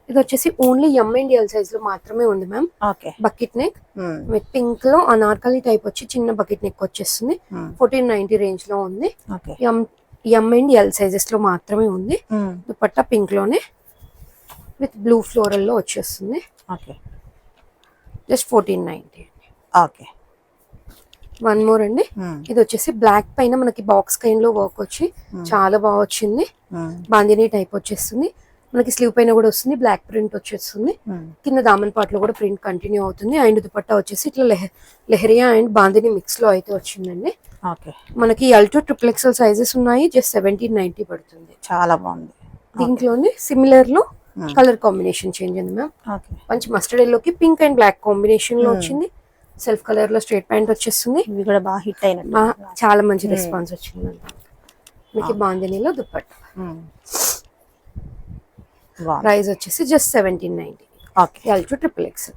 ఇది వచ్చేసి only M and L size లో మాత్రమే ఉంది ma'am. Bucket neck with pink లో అనార్కలి టైప్ వచ్చి చిన్న బకెట్ నెక్ వచ్చేస్తుంది. 1490 రేంజ్ లో ఉంది. M and L సైజెస్ లో మాత్రమే ఉంది. దుపట్టా పింక్ లోనే విత్ బ్లూ ఫ్లోరల్ లో వచ్చేస్తుంది. Okay just 1490. Okay. One more అండి. ఇది వచ్చేసి బ్లాక్ పైన మనకి బాక్స్ కైన్ లో వర్క్ వచ్చి చాలా బాగా వచ్చింది. బాందిని టైప్ వచ్చేస్తుంది. మనకి స్లీవ్ పైన కూడా వస్తుంది, బ్లాక్ ప్రింట్ వచ్చేస్తుంది. కింద దామన్ పార్ట్ లో కూడా ప్రింట్ కంటిన్యూ అవుతుంది. అండ్ దుపట్టా వచ్చేసి ఇట్లా లెహరియా అండ్ బాందిని మిక్స్ లో అయితే వచ్చిందండి. ఓకే. మనకి L2 XXL సైజెస్ ఉన్నాయి. జస్ట్ 1790 పడుతుంది. చాలా బాగుంది. దీంట్లోనే సిమిలర్ లో కలర్ కాంబినేషన్ చేంజ్ ఉంది మ్యామ్. ఓకే. మంచి మస్టర్డ్ ఎల్లోకి పింక్ అండ్ బ్లాక్ కాంబినేషన్ లో వచ్చింది. సెల్ఫ్ కలర్ లో స్ట్రేట్ ప్యాంట్ వచ్చేస్తుంది. ఇవి కూడా బాగా హిట్ అయినట్టు. చాలా మంచి రెస్పాన్స్ వచ్చింది. మీకు బాందినీలో దుపట్టా ప్రైస్ వచ్చేసి just 1790. Okay. L2 XXL.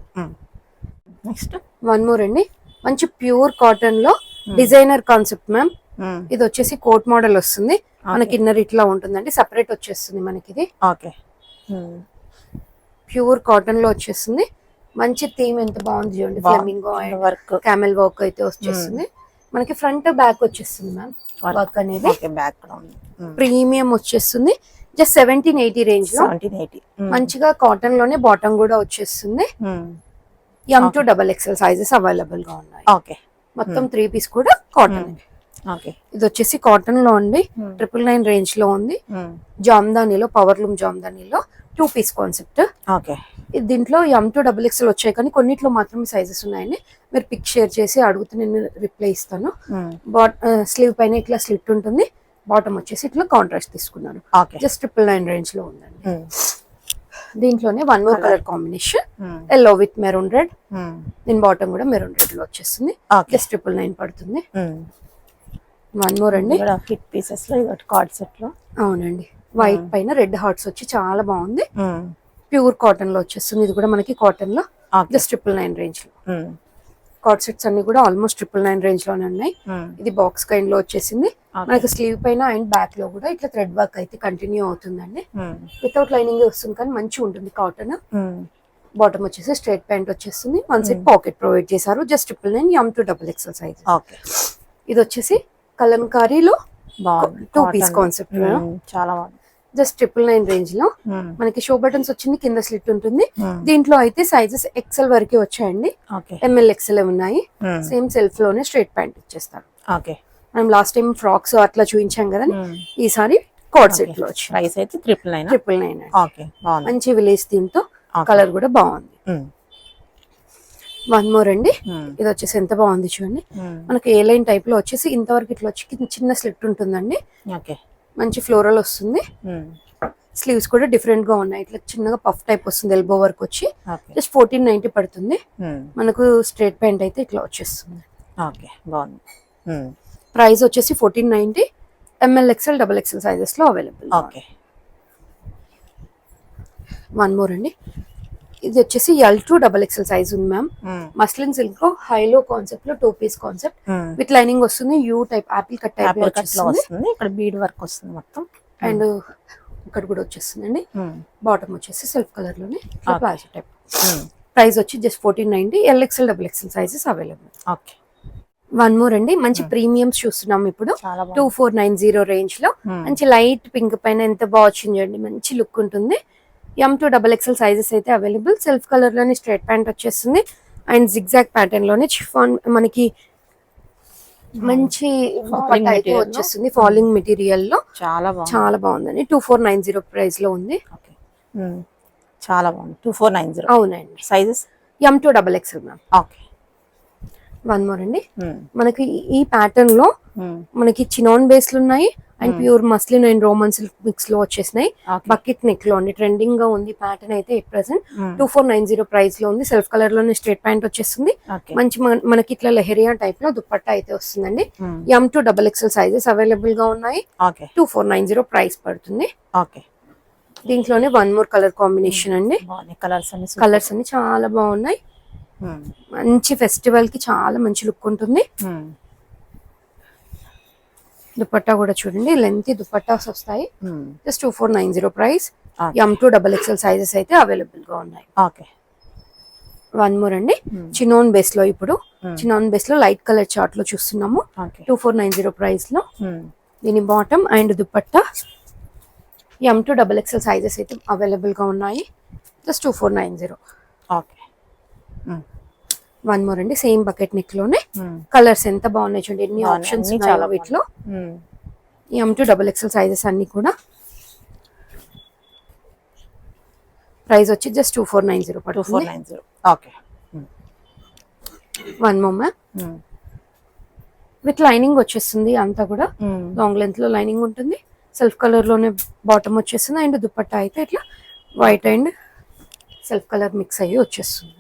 Next one more అండి. మంచి ప్యూర్ కాటన్ లో డిజైనర్ కాన్సెప్ట్ మ్యామ్. ఇది వచ్చేసి కోట్ మోడల్ వస్తుంది. మనకి ఇన్నర్ ఇట్లా ఉంటుందండి, సెపరేట్ వచ్చేస్తుంది మనకి ఇది. ఓకే. ప్యూర్ కాటన్ లో వచ్చేస్తుంది. మంచి థీమ్ ఎంత బాగుంది చూడండి. ఫ్లెమింగో వర్క్, క్యామెల్ వర్క్ అయితే వచ్చేస్తుంది. మనకి ఫ్రంట్ బ్యాక్ వచ్చేస్తుంది మ్యామ్ వర్క్ అనేది. బ్యాక్ ప్రీమియం వచ్చేస్తుంది. జస్ట్ 1780 రేంజ్ లో 1780. మంచిగా కాటన్ లోనే బాటమ్ కూడా వచ్చేస్తుంది. M2 XXL సైజెస్ అవైలబుల్ గా ఉన్నాయి. ఓకే. మొత్తం 3 పీస్ కూడా కాటన్. ఓకే. ఇది వచ్చేసి కాటన్ లో అండి. 999 రేంజ్ లో ఉంది. జామ్దానీలో, పవర్ లూమ్ జామ్దానీలో 2 పీస్ కాన్సెప్ట్. ఓకే. దీంట్లో M2 XXL వచ్చాయి, కానీ కొన్నిట్లో మాత్రమే సైజెస్ ఉన్నాయండి. మీరు పిక్ షేర్ చేసి అడిగితే నేను రిప్లై ఇస్తాను. స్లీవ్ పైన ఇట్లా స్లిట్ ఉంటుంది. బాటమ్ వచ్చేసి ఇట్లా కాంట్రాస్ట్ తీసుకున్నాను. జస్ట్ 999 రేంజ్ లో ఉందండి. దీంట్లోనే one more colour combination yellow with maroon red. దీని బాటమ్ కూడా మెరూన్ రెడ్ లో వచ్చేస్తుంది. జస్ట్ 999 పడుతుంది. వన్ మోర్ అండి. హిట్ పీసెస్ లో కార్డ్ సెట్ లో. అవునండి. వైట్ పైన రెడ్ హార్ట్స్ వచ్చి చాలా బాగుంది. ప్యూర్ కాటన్ లో వచ్చేస్తుంది. ఇది కూడా మనకి కాటన్ లో జస్ట్ 999 రేంజ్ లో. కార్డ్ సెట్స్ అన్ని కూడా ఆల్మోస్ట్ 999 రేంజ్ లోనే ఉన్నాయి. ఇది బాక్స్ కైండ్ లో వచ్చేసింది. మనకి స్లీవ్ పైన అండ్ బ్యాక్ లో కూడా ఇట్లా థ్రెడ్ వర్క్ అయితే కంటిన్యూ అవుతుందండి. వితౌట్ లైనింగ్ వస్తుంది, కానీ మంచిగా ఉంటుంది కాటన్. బాటమ్ వచ్చేసి స్ట్రైట్ ప్యాంట్ వచ్చేస్తుంది. వన్ సైడ్ పాకెట్ ప్రొవైడ్ చేశారు. Just 999 M2 XXL size. ఇది వచ్చేసి కలంకారీలో 2 పీస్ కాన్సెప్ట్. చాలా బాగుంది. జస్ట్ 999 రేంజ్ లో మనకి షో బటన్స్ వచ్చింది. కింద స్లిట్ ఉంటుంది. దీంట్లో అయితే సైజెస్ XL వరకే వచ్చాయండి. ML XL ఉన్నాయి. సేమ్ సెల్ఫ్ లోనే స్ట్రైట్ ప్యాంట్ ఇచ్చేస్తారు. మనం లాస్ట్ టైం ఫ్రాక్స్ అట్లా చూపించాం కదా, ఈసారి కోడ్ సెట్ లో వచ్చి ప్రైస్ అయితే 999. మంచి విలేజ్ థీమ్ తో కలర్ కూడా బాగుంది. వన్ మోర్ అండి. ఇది వచ్చేసి ఎంత బాగుంది చూడండి. మనకి ఏ లైన్ టైప్ లో వచ్చేసి ఇంతవరకు ఇట్లా వచ్చి చిన్న స్లిట్ ఉంటుందండి. మంచి ఫ్లోరల్ వస్తుంది. స్లీవ్స్ కూడా డిఫరెంట్ గా ఉన్నాయి. ఇట్లా చిన్నగా పఫ్ టైప్ వస్తుంది. ఎల్బో వర్క్ వచ్చి జస్ట్ 1490 పడుతుంది. మనకు స్ట్రైట్ ప్యాంట్ అయితే ఇట్లా వచ్చేస్తుంది. ప్రైస్ వచ్చేసి 1490. ML XL XXL సైజెస్ లో అవైలబుల్. వన్ మోర్ అండి. ఇది వచ్చేసి L2 XXL సైజ్ ఉంది మ్యామ్. మస్లిన్ సిల్క్ లో హైలో కాన్సెప్ట్ లో 2 పీస్ కాన్సెప్ట్ విత్ లైనింగ్ వస్తుంది. You type Apple cut type లో వచ్చేస్తుంది. ఇక్కడ బీడ్ వర్క్ వస్తుంది మొత్తం. అండ్ ఇక్కడ కూడా వచ్చేస్తుందండి. బాటమ్ వచ్చేసి సెల్ఫ్ కలర్ లోనే ప్లాజో టైప్. ప్రైస్ వచ్చి just 1490. LXL XXL sizes available. One more అండి. మంచి ప్రీమియమ్స్ చూస్తున్నాం ఇప్పుడు. 2490 రేంజ్ లో మంచి లైట్ పింక్ పైన ఎంత బాగా వచ్చింది చూడండి. మంచి లుక్ ఉంటుంది. M2 XXL సైజెస్ అయితే అవైలబుల్. సెల్ఫ్ కలర్ లోనే స్ట్రైట్ ప్యాంట్ వచ్చేస్తుంది. అండ్ జిగ్జాగ్ ప్యాటర్న్ లోనే చిఫాన్ మనకి మంచి అయితే వచ్చేస్తుంది. ఫాలింగ్ మెటీరియల్ లో చాలా బాగుందండి. 2490 ప్రైస్ లో ఉంది. చాలా బాగుంది. 2490. అవునండి. Sizes M2 XXL ma'am. One more అండి. మనకి ఈ ప్యాటర్న్ లో మనకి చినాన్ బేస్లు ఉన్నాయి. And pure muslin and Roman silk mix లో వచ్చేసినాయి. బకెట్ నెక్ లో అండి. ట్రెండింగ్ గా ఉంది ప్యాటర్న్ అయితే. ప్రెసెంట్ 2490 ప్రైస్ లో ఉంది. సెల్ఫ్ కలర్ లోనే స్ట్రైట్ ప్యాంట్ వచ్చేస్తుంది. మంచి మనకి ఇట్లా లెహరియా టైప్ లో దుపట్టా అయితే వస్తుందండి. M2 XXL సైజెస్ అవైలబుల్ గా ఉన్నాయి. 2490 ప్రైస్ పడుతుంది. దీంట్లోనే వన్ మోర్ కలర్ కాంబినేషన్ అండి. కలర్స్ అన్ని చాలా బాగున్నాయి. మంచి ఫెస్టివల్ కి చాలా మంచి లుక్ ఉంటుంది. దుపట్టా కూడా చూడండి. లెంత్ దుపట్టాస్ వస్తాయి. Just 2490 price. M2 XXL sizes అయితే అవైలబుల్ గా ఉన్నాయి. వన్ మోర్ అండి. చినాన్ బేస్ లో ఇప్పుడు చినాన్ బేస్ లో లైట్ కలర్ చార్ట్ లో చూస్తున్నాము. 2490 ప్రైస్ లో దీని bottom and dupatta M2 XXL sizes అయితే అవైలబుల్ గా ఉన్నాయి. జస్ట్ 2490. ఓకే. వన్ మోర్ అండి, సేమ్ బకెట్ నెక్ లోనే కలర్స్ ఎంత బాగున్నాయి చూడండి, ఎన్ని ఆప్షన్స్ చాలా వీటిలో. M2 XXL సైజెస్ అన్ని కూడా ప్రైస్ వచ్చి జస్ట్ 2490 పడుతుంది. 2490. Okay. One more ma'am, with lining వచ్చేస్తుంది అంతా కూడా. లాంగ్ లెంత్ లో లైనింగ్ ఉంటుంది, సెల్ఫ్ కలర్ లోనే బాటమ్ వచ్చేస్తుంది. అండ్ దుపట్టా అయితే ఇట్లా white and self colour mix అయ్యి వచ్చేస్తుంది.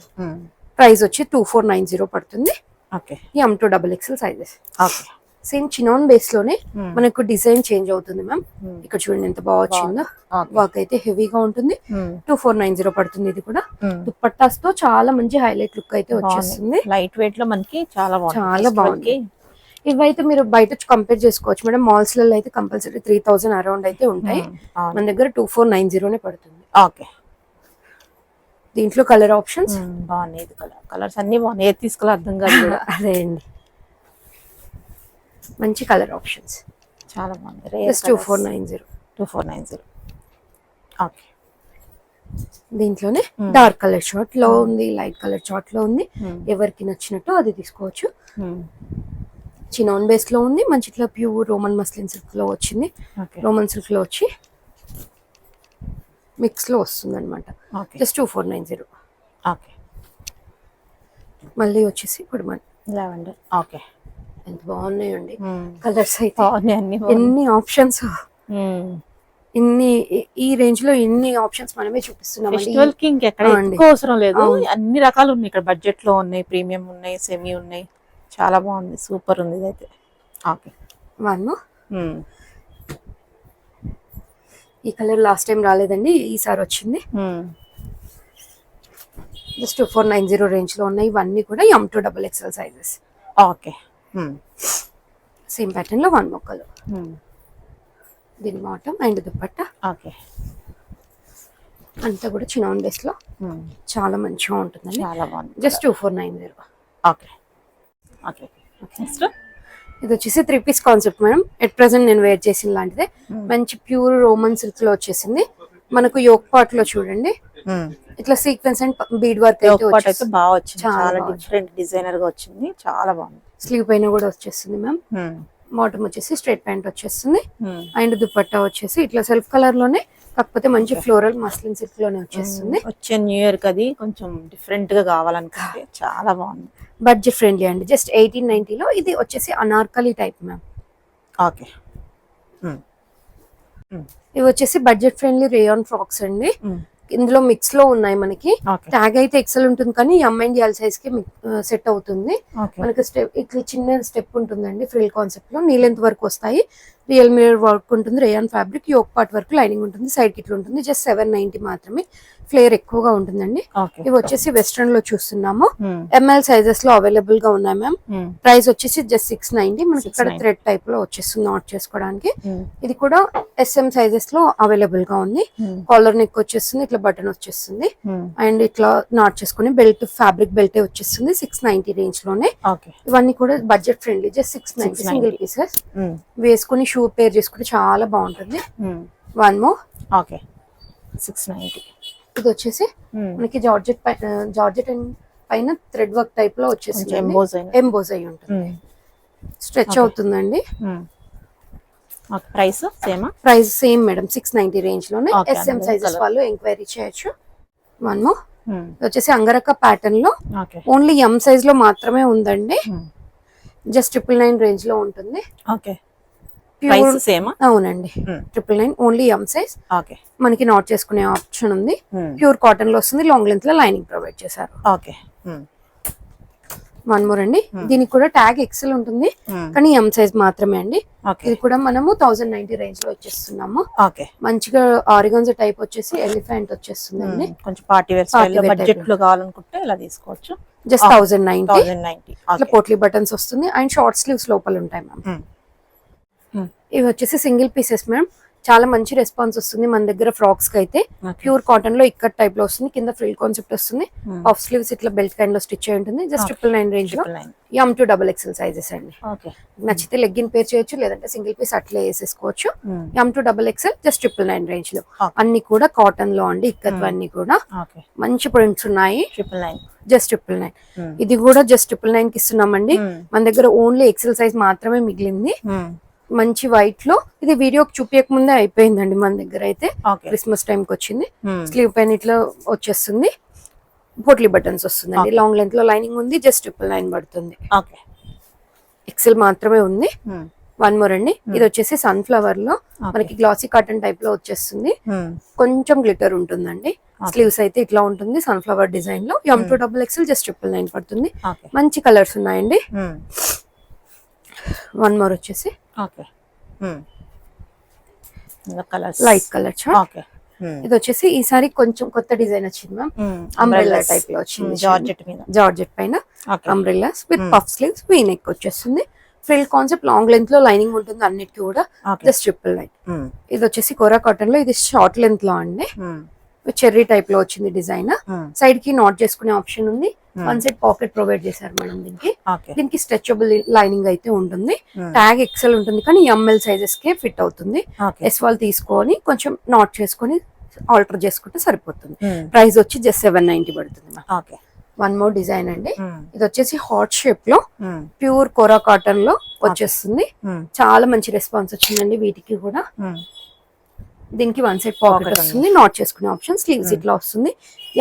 ప్రైస్ వచ్చి 2490 పడుతుంది. Okay. M2 XXL sizes. Okay. Same chinon base లోనే మనకు డిజైన్ చేంజ్ అవుతుంది మ్యామ్. ఇక్కడ చూడండి ఎంత బాగా వచ్చిందో. వర్క్ అయితే హెవీగా ఉంటుంది. 2490 పడుతుంది. ఇది కూడా దుపట్టాస్ తో చాలా మంచి హైలైట్ లుక్ అయితే వచ్చేస్తుంది. లైట్ వెయిట్ లో మనకి చాలా బాగుంది. ఇవైతే మీరు బయట కంపేర్ చేసుకోవచ్చు మేడం. మాల్స్ లలో అయితే కంపల్సరీ 3000 అరౌండ్ అయితే ఉంటాయి. మన దగ్గర 2490 పడుతుంది. ఓకే. దీంట్లో కలర్ ఆప్షన్స్ బాగున్నాయి. కలర్స్ అన్ని బాగున్నాయి, ఏది తీసుకోవాలో అర్థం కాదు. అదే అండి, మంచి కలర్ ఆప్షన్స్ చాలా బాగుంది. 2490. ఓకే. దీంట్లోనే డార్క్ కలర్ షార్ట్ లో ఉంది, లైట్ కలర్ షార్ట్ లో ఉంది. ఎవరికి నచ్చినట్టు అది తీసుకోవచ్చు. చినాన్ బేస్ లో ఉంది, మంచి ఇట్లా ప్యూర్ రోమన్ మస్లిన్ సిల్క్ లో వచ్చింది. రోమన్ సిల్క్ లో వచ్చి మిక్స్ లో వస్తుంది అనమాట. జస్ట్ 2490. ఓకే. మళ్ళీ వచ్చేసి ఇప్పుడు మన లావెండర్. ఓకే. ఎంత బాగున్నాయండి కలర్స్ అయితే, అన్ని ఎన్ని ఆప్షన్స్, ఇన్ని ఈ రేంజ్ లో ఎన్ని ఆప్షన్స్ మనమే చూపిస్తున్నాం. ఫెస్టివల్ కి ఇంకెక్కడ ఎక్కువ అవసరం లేదు, అన్ని రకాలు ఉన్నాయి ఇక్కడ. బడ్జెట్ లో ఉన్నాయి, ప్రీమియం ఉన్నాయి, సెమీ ఉన్నాయి. చాలా బాగుంది, సూపర్ ఉంది ఇదైతే. ఓకే. వన్ ఈ కలర్ లాస్ట్ టైం రాలేదండి, ఈసారి వచ్చింది. జస్ట్ 2490 రేంజ్ లో ఉన్నాయి. ఇవన్నీ కూడా M2 XXL sizes. Okay. Same pattern లో వన్ మొక్కలు, దీని బాటమ్ అండ్ దుపట్టా. ఓకే. అంతా కూడా చినాన్ బేస్ లో చాలా మంచిగా ఉంటుందండి. చాలా బాగుంది. జస్ట్ 2490. ఓకే. ఓకే. ఇది వచ్చేసి 3 piece concept madam. At present నేను వేర్ చేసిన లాంటిదే, మంచి ప్యూర్ రోమన్ సిల్క్ లో వచ్చేసింది. మనకు యోక్ పార్ట్ లో చూడండి ఇట్లా సీక్వెన్స్ అండ్ బీడ్ వర్క్ అయితే బాగా వచ్చింది. చాలా డిఫరెంట్ డిజైనర్ గా వచ్చింది, చాలా బాగుంది. స్లీవ్ పైన కూడా వచ్చేస్తుంది మ్యామ్. బాటమ్ వచ్చేసి స్ట్రైట్ ప్యాంట్ వచ్చేస్తుంది. అండ్ దుపట్టా వచ్చేసి ఇట్లా సెల్ఫ్ కలర్ లోనే, కాకపోతే మంచి ఫ్లోరల్ మస్లిన్ సిల్క్ లోనే వచ్చేస్తుంది. వచ్చే న్యూ ఇయర్ కి అది కొంచెం డిఫరెంట్ గా కావాలనుకుంటే చాలా బాగుంది. బడ్జెట్ ఫ్రెండ్లీ అండి. జస్ట్ 1890 లో. ఇది వచ్చేసి అనార్కలి టైప్ మ్యామ్. ఓకే. ఇవి వచ్చేసి బడ్జెట్ ఫ్రెండ్లీ రేయాన్ ఫ్రాక్స్ అండి. ఇందులో మిక్స్ లో ఉన్నాయి మనకి. ట్యాగ్ అయితే ఎక్సెల్ ఉంటుంది, కానీ M and L సైజ్ కి సెట్ అవుతుంది. మనకి స్టెప్ ఇట్లా చిన్న స్టెప్ ఉంటుందండి. ఫ్రిల్ కాన్సెప్ట్ లో నీ లెంత్ వరకు వస్తాయి. రియల్ మిరర్ వర్క్ ఉంటుంది, రేయాన్ ఫ్యాబ్రిక్, యోక్ పార్ట్ వరకు లైనింగ్ ఉంటుంది, సైడ్ కి ఇట్లా ఉంటుంది. జస్ట్ 790 మాత్రమే. ఫ్లేర్ ఎక్కువగా ఉంటుందండి. ఇవి వచ్చేసి వెస్ట్రన్ లో చూస్తున్నాము. ML సైజెస్ లో అవైలబుల్ గా ఉన్నాయి మ్యామ్. ప్రైస్ వచ్చేసి జస్ట్ 690. మనకి ఇక్కడ థ్రెడ్ టైప్ లో వచ్చేస్తుంది నాట్ చేసుకోవడానికి. ఇది కూడా SM సైజెస్ లో అవైలబుల్ గా ఉంది. కాలర్ నెక్ వచ్చేస్తుంది, ఇట్లా బటన్ వచ్చేస్తుంది. అండ్ ఇట్లా నాట్ చేసుకుని బెల్ట్, ఫ్యాబ్రిక్ బెల్ట్ వచ్చేస్తుంది. 690 రేంజ్ లోనే. ఇవన్నీ కూడా budget friendly. Just 690 single pieces. వేసుకుని షూ పేర్ చేసుకుంటే చాలా బాగుంటుంది. One more. ఓకే. 690. ఇది వచ్చేసి మనకి జార్జెట్ పైన థ్రెడ్ వర్క్ టైప్ లో వచ్చేసింది. ఎంబోజ్ అయి ఉంటుంది, స్ట్రెచ్ అవుతుందండి. ప్రైస్ సేమ్ మేడం, 690 రేంజ్ లోనే. SM సైజెస్ వాళ్ళు ఎంక్వైరీ చేయొచ్చు. One more. వచ్చేసి అంగరక్క ప్యాటర్న్ లో ఓన్లీ M సైజ్ లో మాత్రమే ఉందండి. జస్ట్ 999 రేంజ్ లో ఉంటుంది. అవునండి, 999 ఓన్లీ M సైజ్. మనకి నాట్ చేసుకునే ఆప్షన్ ఉంది. ప్యూర్ కాటన్ లో వస్తుంది, లాంగ్ లెంత్ లో లైనింగ్ ప్రొవైడ్ చేశారు. వన్ మోర్ అండి. దీనికి కూడా ట్యాగ్ ఎక్సెల్ ఉంటుంది, కానీ M సైజ్ మాత్రమే అండి. ఇది కూడా మనము 1090 రేంజ్ లో వచ్చేస్తున్నాము. మంచిగా ఆరిగాన్జా టైప్ వచ్చేసి ఎలిఫెంట్ వచ్చేస్తుంది అండి. కొంచెం పార్టీ వేర్ బడ్జెట్ లో కావాలనుకుంటే ఇలా తీసుకోవచ్చు. జస్ట్ 1090. ఇట్లా పోట్లీ బటన్స్ వస్తుంది అండ్ షార్ట్ స్లీవ్స్ లోపల ఉంటాయి మ్యామ్. ఇవి వచ్చేసి సింగిల్ పీసెస్ మ్యామ్. చాలా మంచి రెస్పాన్స్ వస్తుంది మన దగ్గర ఫ్రాక్స్ కి అయితే. Okay. ప్యూర్ కాటన్ లో ఇక్కట్ టైప్ లో వస్తుంది, కింద ఫ్రిల్ కాన్సెప్ట్ వస్తుంది, పఫ్ స్లీవ్స్ ఇట్లా బెల్ట్ కైండ్ లో స్టిచ్ అయి ఉంటుంది. జస్ట్ 999 రేంజ్ లో 999. M2XXL సైజెస్ అండి. ఓకే. నచ్చితే లెగ్గిన్ పేర్ చేయొచ్చు, లేదంటే సింగిల్ పీస్ అట్లే వేసేసుకోవచ్చు. M2XXL జస్ట్ 999 రేంజ్ లో. అన్ని కూడా కాటన్ లో అండి, ఇక్కత్ అన్ని కూడా ఓకే. మంచి ప్రింట్స్ ఉన్నాయి. 999. జస్ట్ 999. ఇది కూడా జస్ట్ 999 కి ఇస్తున్నామండి. మన దగ్గర ఓన్లీ ఎక్సెల్ సైజ్ మాత్రమే మిగిలింది. మంచి వైట్ లో, ఇది వీడియోకి చూపించక ముందే అయిపోయిందండి మన దగ్గర అయితే. క్రిస్మస్ టైం కి వచ్చింది. స్లీవ్ పైన ఇట్లా వచ్చేస్తుంది, పోట్లీ బటన్స్ వస్తుందండి. లాంగ్ లెంత్ లో లైనింగ్ ఉంది, జస్ట్ 999 పడుతుంది. ఓకే. ఎక్సెల్ మాత్రమే ఉంది. వన్ మోర్ అండి, ఇది వచ్చేసి సన్ఫ్లవర్ లో మనకి గ్లాసీ కాటన్ టైప్ లో వచ్చేస్తుంది. కొంచెం గ్లిటర్ ఉంటుందండి. స్లీవ్స్ అయితే ఇట్లా ఉంటుంది సన్ఫ్లవర్ డిజైన్ లో. M2XXL జస్ట్ 999 పడుతుంది. మంచి కలర్స్ ఉన్నాయండి. వన్ మోర్ వచ్చేసి okay. Colours light colour chart. Okay. ఇది వచ్చేసి ఈసారి కొంచెం కొత్త డిజైన్ వచ్చింది మ్యామ్. అంబ్రెల్లా టైప్ లో వచ్చింది, జార్జెట్ మీద, జార్జెట్ పైన umbrellas with puff sleeves, V neck వచ్చేస్తుంది. ఫ్రిల్ కాన్సెప్ట్, లాంగ్ లెంత్ లో లైనింగ్ ఉంటుంది అన్నిటికీ కూడా. జస్ట్ 999. ఇది వచ్చేసి కోరా కాటన్ లో, ఇది షార్ట్ లెంత్ లో అండి. చెర్రీ టైప్ లో వచ్చింది డిజైన్. సైడ్ కి నాట్ చేసుకునే ఆప్షన్ ఉంది. వన్ సైడ్ పాకెట్ ప్రొవైడ్ చేశారు మేడం దీనికి. దీనికి స్ట్రెచబుల్ లైనింగ్ అయితే ఉంటుంది. ట్యాగ్ ఎక్సెల్ ఉంటుంది, కానీ ఎంఎల్ సైజెస్ కే ఫిట్ అవుతుంది. ఎస్ వాళ్ళు తీసుకొని కొంచెం నాట్ చేసుకొని ఆల్టర్ చేసుకుంటే సరిపోతుంది. ప్రైస్ వచ్చి జస్ట్ 790 పడుతుంది. వన్ మోర్ డిజైన్ అండి, ఇది వచ్చేసి హాట్ షేప్ లో ప్యూర్ కోరా కాటన్ లో వచ్చేస్తుంది. చాలా మంచి రెస్పాన్స్ వచ్చిందండి వీటికి కూడా. దీనికి వన్ సైడ్ పాకెట్ వస్తుంది, నాట్ చేసుకునే ఆప్షన్, స్లీవ్స్ ఇట్లా వస్తుంది.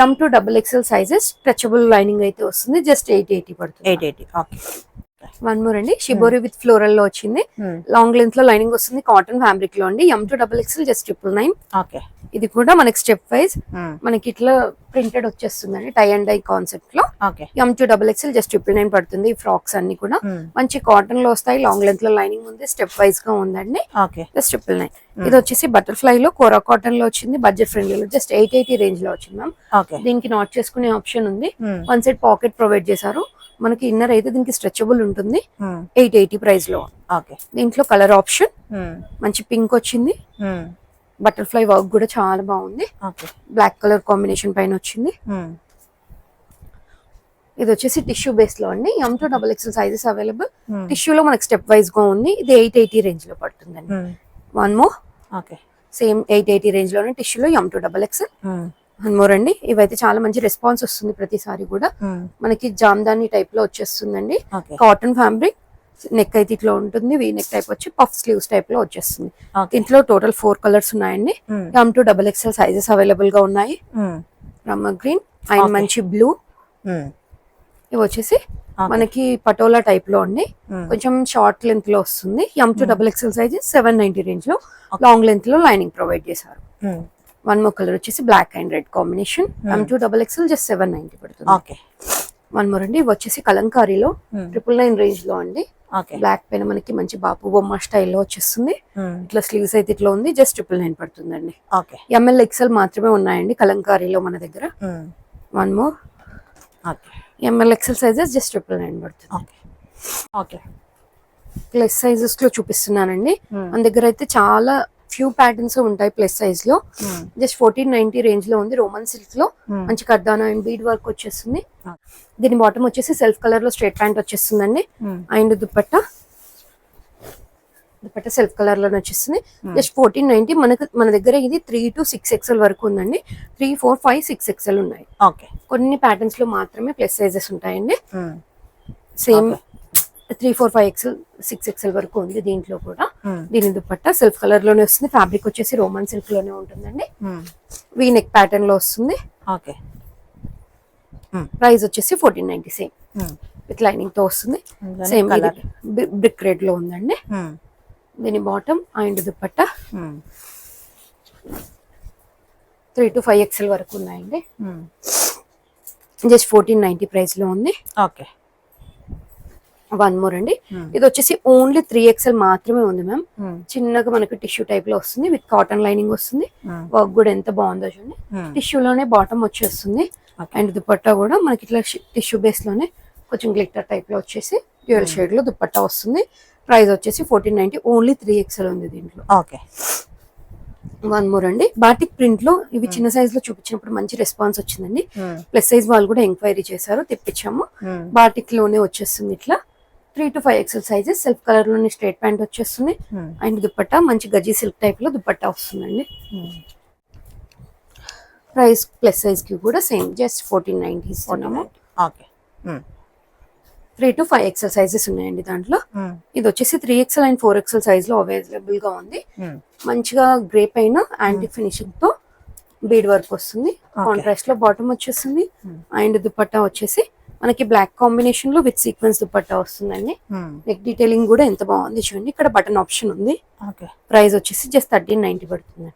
M2XXL సైజెస్, స్ట్రెచబుల్ లైనింగ్ అయితే వస్తుంది. జస్ట్ 880 పడుతుంది. 880. వన్ మోర్ అండి, షిబోరి విత్ ఫ్లోరల్ లో వచ్చింది. లాంగ్ లెంత్ లో లైనింగ్ వస్తుంది, కాటన్ ఫ్యాబ్రిక్ లో అండి. M2XXL just 999. ఇది కూడా మనకి స్టెప్ వైజ్ మనకి ఇట్లా ప్రింటెడ్ వచ్చేస్తుందండి, టై అండ్ డై కాన్సెప్ట్ లో. M2XXL జస్ట్ 999 పడుతుంది. ఈ ఫ్రాక్స్ అన్ని కూడా మంచి కాటన్ లో వస్తాయి, లాంగ్ లెంత్ లో లైనింగ్ ఉంది, స్టెప్ వైజ్ గా ఉందండి. జస్ట్ 999. ఇది వచ్చేసి బటర్ఫ్లై లో కోరా కాటన్ లో వచ్చింది, బడ్జెట్ ఫ్రెండ్లీ లో. జస్ట్ 880 రేంజ్ లో వచ్చింది మ్యామ్. దీనికి నాట్ చేసుకునే ఆప్షన్ ఉంది, వన్ సైడ్ పాకెట్ ప్రొవైడ్ చేశారు. మనకి ఇన్నర్ అయితే దీనికి స్ట్రెచబుల్ ఉంటుంది. 880 ప్రైస్ లో. దీంట్లో కలర్ ఆప్షన్ మంచి పింక్ వచ్చింది, బటర్ఫ్లై వర్క్ కూడా చాలా బాగుంది. బ్లాక్ కలర్ కాంబినేషన్ పైన వచ్చింది. ఇది వచ్చేసి టిష్యూ బేస్ లో అండి. M2XXL sizes available. టిష్యూ లో మనకి స్టెప్ వైజ్ గా ఉంది. ఇది 880 రేంజ్ లో పడుతుందండి. వన్ మోర్, సేమ్ 880 రేంజ్ లోనే టిష్యూలో M2XXL. వన్ మోర్ అండి, ఇవైతే చాలా మంచి రెస్పాన్స్ వస్తుంది ప్రతిసారి కూడా. మనకి జామ్దాని టైప్ లో వచ్చేస్తుందండి, కాటన్ ఫ్యాబ్రిక్. నెక్ అయితే ఇట్లా ఉంటుంది, వీ నెక్ టైప్ వచ్చి పఫ్ స్లీవ్స్ టైప్ లో వచ్చేస్తుంది. దీంట్లో టోటల్ 4 కలర్స్ ఉన్నాయండి. M2XXL సైజెస్ అవైలబుల్ గా ఉన్నాయి. రమ్మ గ్రీన్ అండ్ మంచి బ్లూ. ఇవి వచ్చేసి మనకి పటోలా టైప్ లో అండి, కొంచెం షార్ట్ లెంత్ లో వస్తుంది. M2XXL సైజెస్ 790 రేంజ్ లో, లాంగ్ లెంత్ లో లైనింగ్ ప్రొవైడ్ చేశారు. వన్ మోర్ కలర్ వచ్చేసి black and red combination. M2XXL just 790 పడుతుంది. వన్ మోర్ అండి, ఇవి వచ్చేసి కలంకారీలో 999 రేంజ్ లో అండి. బ్లాక్ పైన మనకి మంచి బాపు బొమ్మ స్టైల్లో వచ్చేస్తుంది. ఇట్లా స్లీవ్స్ అయితే ఇట్లా ఉంది, జస్ట్ 999 పడుతుందండి. MLXL మాత్రమే ఉన్నాయండి కలంకారీలో మన దగ్గర. One more, MLXL sizes just 999 పడుతుంది. ప్లస్ సైజెస్ లో చూపిస్తున్నానండి. మన దగ్గర అయితే చాలా ఫ్యూ ప్యాటర్న్స్ ఉంటాయి ప్లస్ సైజ్ లో. జస్ట్ 1490 రేంజ్ లో ఉంది. రోమన్ సిల్క్ లో మంచి కర్దానా అండ్ బీడ్ వర్క్ వచ్చేస్తుంది. దీని బాటమ్ వచ్చేసి సెల్ఫ్ కలర్ లో స్ట్రైట్ ప్యాంట్ వచ్చేస్తుందండి. అండ్ దుపట్టా సెల్ఫ్ కలర్ లోనే వచ్చేస్తుంది. జస్ట్ 1490. మన దగ్గర ఇది 3 to 6XL వరకు ఉందండి. 3, 4, 5, 6XL ఉన్నాయి. కొన్ని ప్యాటర్న్స్ లో మాత్రమే ప్లస్ సైజెస్ ఉంటాయండి. సేమ్ 3, 4, 5XL, 6XL వరకు ఉంది దీంట్లో కూడా. దీని దుపట్టా సెల్ఫ్ కలర్ లోనే వస్తుంది. ఫ్యాబ్రిక్ వచ్చేసి రోమన్ సిల్క్ లోనే ఉంటుందండి. వీ నెక్ ప్యాటర్న్ లో వస్తుంది. ప్రైస్ వచ్చేసి 1490 సేమ్ విత్ లైనింగ్ తో వస్తుంది. సేమ్ బ్రిక్ రెడ్ లో ఉందండి. దీని bottom and dupatta 3 to 5XL వరకు ఉన్నాయండి. జస్ట్ 1490 ప్రైస్ లో ఉంది. వన్ మోర్ అండి, ఇది వచ్చేసి ఓన్లీ 3XL మాత్రమే ఉంది మ్యామ్. చిన్నగా మనకి టిష్యూ టైప్ లో వస్తుంది, విత్ కాటన్ లైనింగ్ వస్తుంది. వర్క్ కూడా ఎంత బాగుందో చూడండి. టిష్యూలోనే బాటమ్ వచ్చేస్తుంది. అండ్ దుపట్టా కూడా మనకి ఇట్లా టిష్యూ బేస్ లోనే కొంచెం గ్లిటర్ టైప్ లో వచ్చేసి డ్యూయల్ షేడ్ లో దుపట్టా వస్తుంది. ప్రైస్ వచ్చేసి 1490. ఓన్లీ 3XL ఉంది దీంట్లో. వన్ మోర్ అండి, బాటిక్ ప్రింట్ లో ఇవి చిన్న సైజ్ లో చూపించినప్పుడు మంచి రెస్పాన్స్ వచ్చిందండి. ప్లస్ సైజ్ వాళ్ళు కూడా ఎంక్వైరీ చేశారు, తెప్పించాము. బాటిక్ లోనే వచ్చేస్తుంది ఇట్లా 3 to 5 XL sizes. Self colour లోనే స్ట్రైట్ ప్యాంట్ వచ్చేస్తుంది. అండ్ దుపట్టా మంచి గజీ సిల్క్ టైప్ లో దుపట్టా వస్తుందండి. ప్రైస్ ప్లస్ సైజ్ కి కూడా సేమ్, జస్ట్ 1490 ఇస్తున్నాము. ఓకే. 3 to 5 XL సైజెస్ ఉన్నాయండి దాంట్లో. ఇది వచ్చేసి 3XL అండ్ 4XL సైజ్ లో అవైలబుల్ గా ఉంది. మంచిగా గ్రే పైన యాంటీ ఫినిషింగ్ తో బీడ్ వర్క్ వస్తుంది. కాంట్రాస్ట్ లో బాటమ్ వచ్చేస్తుంది. అండ్ దుపట్టా వచ్చేసి మనకి బ్లాక్ కాంబినేషన్ లో విత్ సీక్వెన్స్ దుపట్టా వస్తుందండి. నెక్ డీటెయిలింగ్ కూడా ఎంత బాగుంది చూడండి. ఇక్కడ బటన్ ఆప్షన్ ఉంది. ప్రైస్ వచ్చేసి జస్ట్ 1390 పడుతుంది.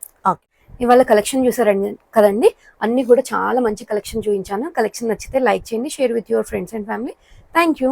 ఇవాళ కలెక్షన్ చూసారండి కదండి, అన్ని కూడా చాలా మంచి కలెక్షన్ చూపించాను. కలెక్షన్ నచ్చితే లైక్ చేయండి, share with your friends and family. Thank you.